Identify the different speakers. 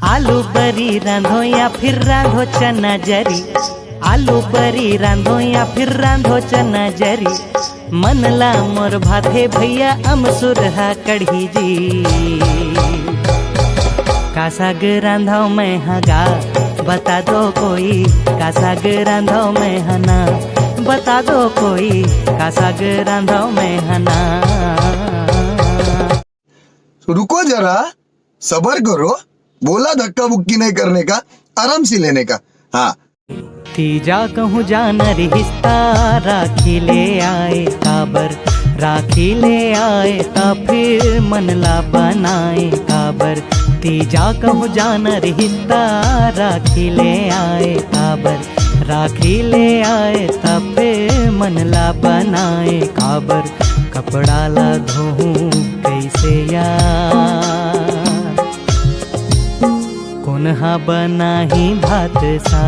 Speaker 1: आलू बरी रांधो या फिर रांधो चना जरी, आलू बरी रांधो या फिर रांधो चना जरी, मनला मोर भाथे भैया अमसुरहा कढ़ी जी। का साग रांधो मैं हगा बता दो कोई, का साग रांधो मैं हना बता दो कोई, का साग रांधो मैं हना।
Speaker 2: रुको जरा, सबर करो, बोला धक्का बुक्की नहीं करने का, आराम से लेने का। हाँ,
Speaker 1: तीजा कहूँ जानर हिस्ता राखी ले आए काबर, राखी ले आए ता फिर मनला बनाए काबर। तीजा कहूँ जानर हिस्ता राखी ले आए काबर, राखी ले आए ता फिर मनला बनाए काबर। कपड़ा ला धोऊं कैसे यार, कोन्हा बनाही भात सा।